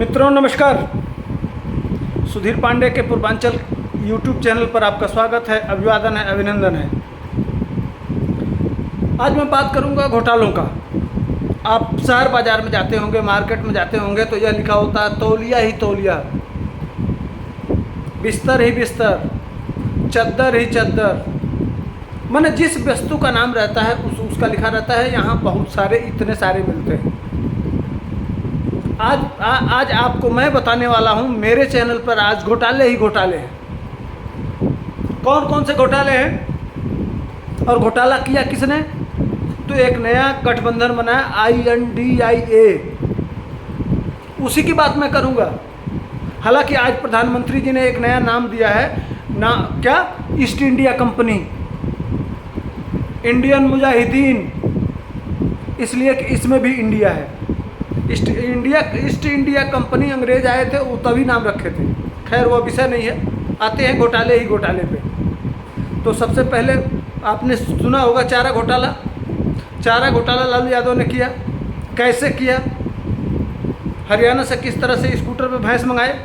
मित्रों नमस्कार। सुधीर पांडे के पूर्वांचल यूट्यूब चैनल पर आपका स्वागत है, अभिवादन है, अभिनंदन है। आज मैं बात करूंगा घोटालों का। आप शहर बाजार में जाते होंगे, मार्केट में जाते होंगे तो यह लिखा होता है तौलिया ही तौलिया, बिस्तर ही बिस्तर, चद्दर ही चद्दर। माने जिस वस्तु का नाम रहता है उसका लिखा रहता है। यहाँ बहुत सारे इतने सारे मिलते हैं। आज आपको मैं बताने वाला हूँ, मेरे चैनल पर आज घोटाले ही घोटाले हैं। कौन कौन से घोटाले हैं और घोटाला किया किसने? तो एक नया गठबंधन बनाया INDIA, उसी की बात मैं करूँगा। हालांकि आज प्रधानमंत्री जी ने एक नया नाम दिया है ना, क्या? East India company, Indian Mujahideen, इसलिए कि इसमें भी इंडिया है। ईस्ट इंडिया कंपनी अंग्रेज आए थे वो तभी नाम रखे थे। खैर वो विषय नहीं है, आते हैं घोटाले ही घोटाले पे। तो सबसे पहले आपने सुना होगा चारा घोटाला। चारा घोटाला लालू यादव ने किया। कैसे किया? हरियाणा से किस तरह से स्कूटर पे भैंस मंगाए,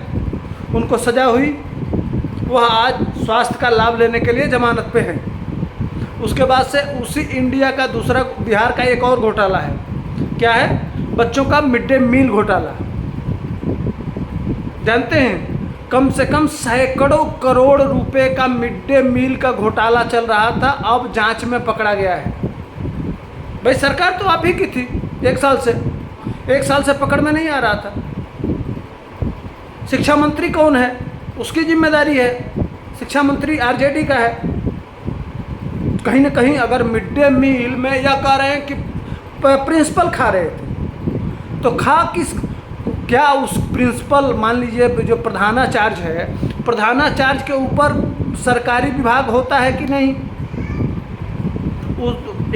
उनको सजा हुई, वह आज स्वास्थ्य का लाभ लेने के लिए जमानत पे हैं। उसके बाद से उसी इंडिया का दूसरा, बिहार का एक और घोटाला है। क्या है? बच्चों का मिड डे मील घोटाला। जानते हैं कम से कम सैकड़ों करोड़ रुपए का मिड डे मील का घोटाला चल रहा था, अब जांच में पकड़ा गया है। भाई सरकार तो आप ही की थी, एक साल से पकड़ में नहीं आ रहा था। शिक्षा मंत्री कौन है? उसकी जिम्मेदारी है। शिक्षा मंत्री RJD का है। कहीं ना कहीं अगर मिड डे मील में यह कह रहे हैं कि प्रिंसिपल खा रहे थे, तो खा किस? क्या उस प्रिंसिपल, मान लीजिए जो प्रधानाचार्य है, प्रधानाचार्य के ऊपर सरकारी विभाग होता है कि नहीं?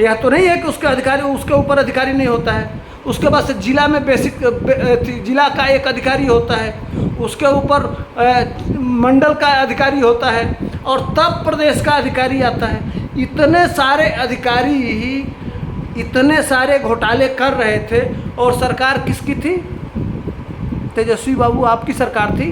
यह तो नहीं है कि उसके ऊपर अधिकारी नहीं होता है। उसके बाद से जिला में जिला का एक अधिकारी होता है, उसके ऊपर मंडल का अधिकारी होता है, और तब प्रदेश का अधिकारी आता है। इतने सारे अधिकारी ही इतने सारे घोटाले कर रहे थे, और सरकार किसकी थी? तेजस्वी बाबू आपकी सरकार थी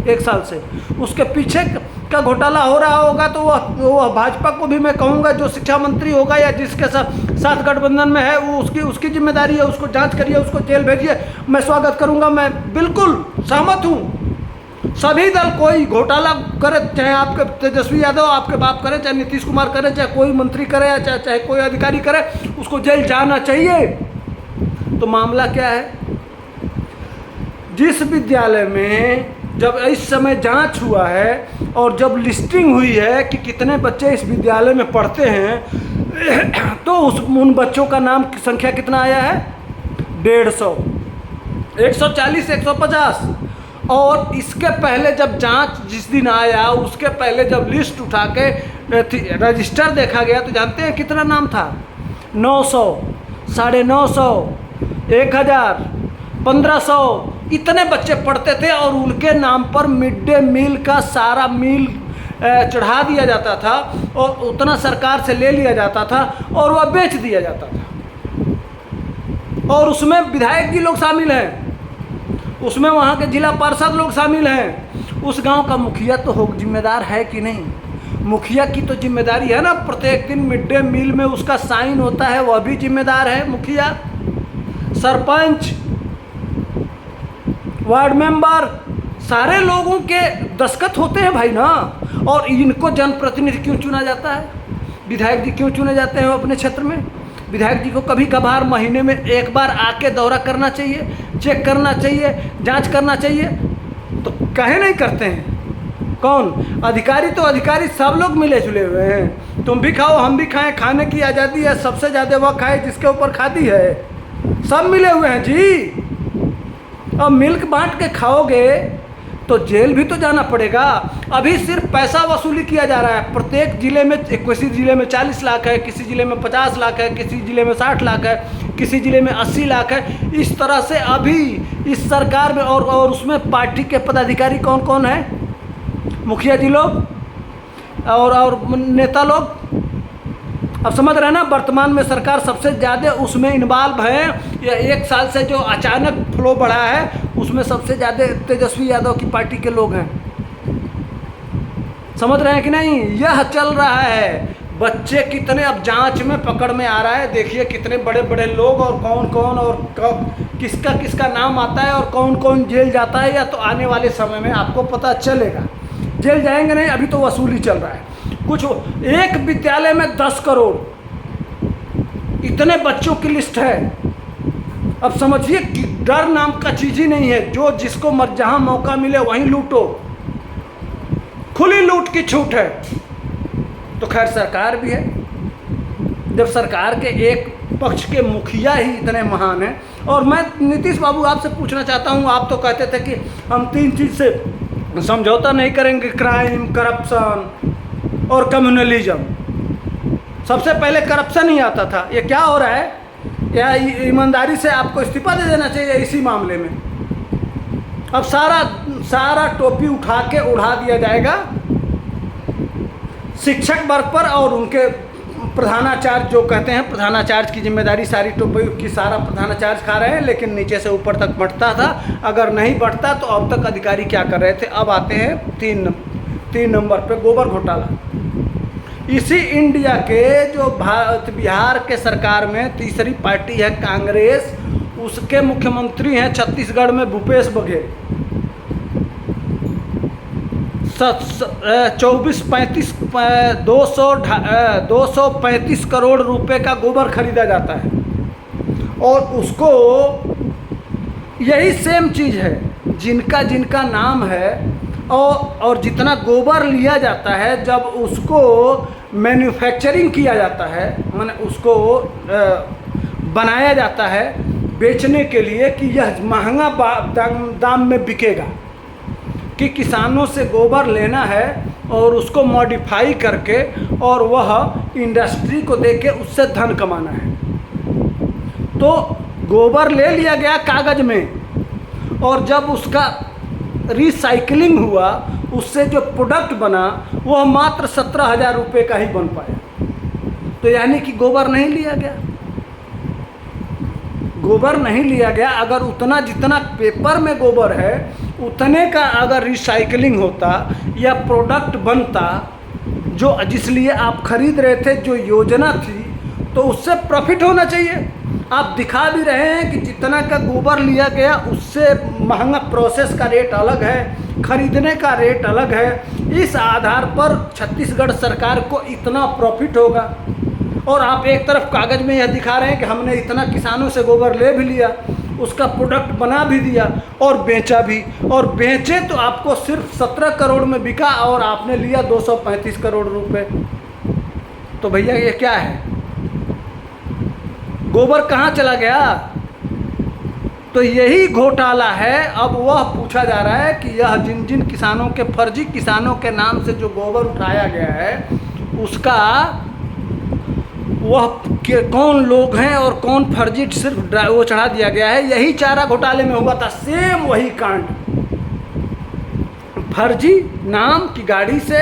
1 साल से। उसके पीछे का घोटाला हो रहा होगा तो वह भाजपा को भी मैं कहूँगा, जो शिक्षा मंत्री होगा या जिसके साथ गठबंधन में है, वो उसकी जिम्मेदारी है। उसको जांच करिए, उसको जेल भेजिए, मैं स्वागत करूँगा। मैं बिल्कुल सहमत हूँ। सभी दल कोई घोटाला करे, चाहे आपके तेजस्वी यादव आपके बाप करे, चाहे नीतीश कुमार करे, चाहे कोई मंत्री करे, या चाहे कोई अधिकारी करे, उसको जेल जाना चाहिए। तो मामला क्या है? जिस विद्यालय में जब इस समय जांच हुआ है और जब लिस्टिंग हुई है कि कितने बच्चे इस विद्यालय में पढ़ते हैं, तो उन बच्चों का नाम की संख्या कितना आया है? 150, 140, 150। और इसके पहले जब जांच जिस दिन आया, उसके पहले जब लिस्ट उठा के रजिस्टर देखा गया, तो जानते हैं कितना नाम था? 900, 950, 1000, 1500, इतने बच्चे पढ़ते थे। और उनके नाम पर मिड डे मील का सारा मील चढ़ा दिया जाता था, और उतना सरकार से ले लिया जाता था और वह बेच दिया जाता था। और उसमें विधायक जी लोग शामिल हैं, उसमें वहाँ के जिला पार्षद लोग शामिल हैं। उस गांव का मुखिया तो जिम्मेदार है कि नहीं? मुखिया की तो जिम्मेदारी है ना, प्रत्येक दिन मिड डे मील में उसका साइन होता है, वह भी जिम्मेदार है मुखिया। सरपंच, वार्ड मेंबर, सारे लोगों के दस्तखत होते हैं भाई ना। और इनको जनप्रतिनिधि क्यों चुना जाता है? विधायक जी क्यों चुने जाते हैं अपने क्षेत्र में? विधायक जी को कभी कभार महीने में एक बार आके दौरा करना चाहिए, चेक करना चाहिए, जांच करना चाहिए। तो काहे नहीं करते हैं? कौन? अधिकारी तो अधिकारी सब लोग मिले जुले हुए हैं। तुम भी खाओ, हम भी खाएं, खाने की आज़ादी है। सबसे ज़्यादा वह खाए जिसके ऊपर खादी है। सब मिले हुए हैं जी। अब मिल्क बांट के खाओगे तो जेल भी तो जाना पड़ेगा। अभी सिर्फ पैसा वसूली किया जा रहा है। प्रत्येक जिले में, किसी जिले में 40 लाख है, किसी जिले में 50 लाख है, किसी जिले में 60 लाख है, किसी जिले में 80 लाख है। इस तरह से अभी इस सरकार में और उसमें पार्टी के पदाधिकारी कौन कौन है? मुखिया जी लोग और नेता लोग, अब समझ रहे हैं ना, वर्तमान में सरकार सबसे ज़्यादा उसमें इन्वॉल्व है। या 1 साल से जो अचानक फ्लो बढ़ा है उसमें सबसे ज़्यादा तेजस्वी यादव की पार्टी के लोग हैं। समझ रहे हैं कि नहीं? यह चल रहा है। बच्चे कितने अब जांच में पकड़ में आ रहा है, देखिए कितने बड़े बड़े लोग और कौन कौन और किसका किसका नाम आता है और कौन कौन जेल जाता है। या तो आने वाले समय में आपको पता चलेगा। जेल जाएंगे नहीं, अभी तो वसूली चल रहा है। कुछ एक विद्यालय में 10 करोड़, इतने बच्चों की लिस्ट है। अब समझिए कि डर नाम का चीज़ ही नहीं है। जो जिसको जहाँ मौका मिले वहीं लूटो, खुली लूट की छूट है। तो खैर सरकार भी है। जब सरकार के एक पक्ष के मुखिया ही इतने महान हैं। और मैं नीतीश बाबू आपसे पूछना चाहता हूँ, आप तो कहते थे कि हम 3 चीज़ से समझौता नहीं करेंगे, क्राइम, करप्शन और कम्युनलिज्म। सबसे पहले करप्शन ही आता था। ये क्या हो रहा है? या ईमानदारी से आपको इस्तीफा दे देना चाहिए इसी मामले में। अब सारा टोपी उठा के उड़ा दिया जाएगा शिक्षक वर्ग पर, और उनके प्रधानाचार्य जो कहते हैं प्रधानाचार्य की जिम्मेदारी सारी टोपी की सारा प्रधानाचार्य खा रहे हैं। लेकिन नीचे से ऊपर तक बढ़ता था, अगर नहीं बढ़ता तो अब तक अधिकारी क्या कर रहे थे। अब आते हैं 3 नंबर पे गोबर घोटाला। इसी इंडिया के जो बिहार के सरकार में तीसरी पार्टी है कांग्रेस, उसके मुख्यमंत्री हैं छत्तीसगढ़ में भूपेश बघेल। 235 करोड़ रुपए का गोबर खरीदा जाता है। और उसको यही सेम चीज़ है जिनका नाम है। और जितना गोबर लिया जाता है, जब उसको मैन्युफैक्चरिंग किया जाता है, माने उसको बनाया जाता है बेचने के लिए कि यह महंगा दाम में बिकेगा, कि किसानों से गोबर लेना है और उसको मॉडिफाई करके और वह इंडस्ट्री को देके उससे धन कमाना है। तो गोबर ले लिया गया कागज़ में, और जब उसका रिसाइकलिंग हुआ, उससे जो प्रोडक्ट बना वह मात्र 17,000 रुपये का ही बन पाया। तो यानी कि गोबर नहीं लिया गया। गोबर नहीं लिया गया। अगर उतना जितना पेपर में गोबर है उतने का अगर रिसाइकलिंग होता या प्रोडक्ट बनता जो जिसलिए आप खरीद रहे थे, जो योजना थी, तो उससे प्रॉफिट होना चाहिए। आप दिखा भी रहे हैं कि जितना का गोबर लिया गया उससे महंगा, प्रोसेस का रेट अलग है, खरीदने का रेट अलग है। इस आधार पर छत्तीसगढ़ सरकार को इतना प्रॉफिट होगा। और आप एक तरफ कागज़ में यह दिखा रहे हैं कि हमने इतना किसानों से गोबर ले भी लिया, उसका प्रोडक्ट बना भी दिया और बेचा भी। और बेचे तो आपको सिर्फ 17 करोड़ में बिका और आपने लिया 235 करोड़ रुपए। तो भैया ये क्या है? गोबर कहाँ चला गया? तो यही घोटाला है। अब वह पूछा जा रहा है कि यह जिन किसानों के, फर्जी किसानों के नाम से जो गोबर उठाया गया है, उसका वह कौन लोग हैं और कौन फर्जी सिर्फ वो चढ़ा दिया गया है। यही चारा घोटाले में हुआ था, सेम वही कांड। फर्जी नाम की गाड़ी से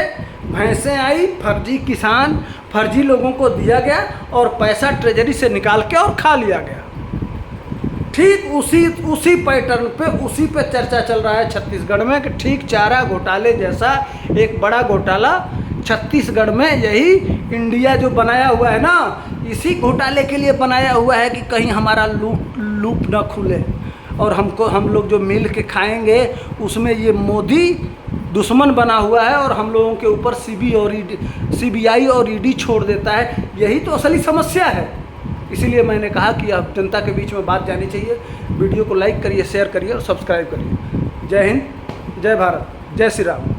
भैंसें आई, फर्जी किसान, फर्जी लोगों को दिया गया और पैसा ट्रेजरी से निकाल के और खा लिया गया। ठीक उसी पैटर्न पे, उसी पे चर्चा चल रहा है छत्तीसगढ़ में कि ठीक चारा घोटाले जैसा एक बड़ा घोटाला छत्तीसगढ़ में, यही इंडिया जो बनाया हुआ है ना, इसी घोटाले के लिए बनाया हुआ है कि कहीं हमारा लूप ना खुले और हम लोग जो मिल के खाएंगे उसमें ये मोदी दुश्मन बना हुआ है और हम लोगों के ऊपर सीबीआई और ईडी छोड़ देता है। यही तो असली समस्या है। इसीलिए मैंने कहा कि अब जनता के बीच में बात जानी चाहिए। वीडियो को लाइक करिए, शेयर करिए और सब्सक्राइब करिए। जय हिंद, जय भारत, जय श्री राम।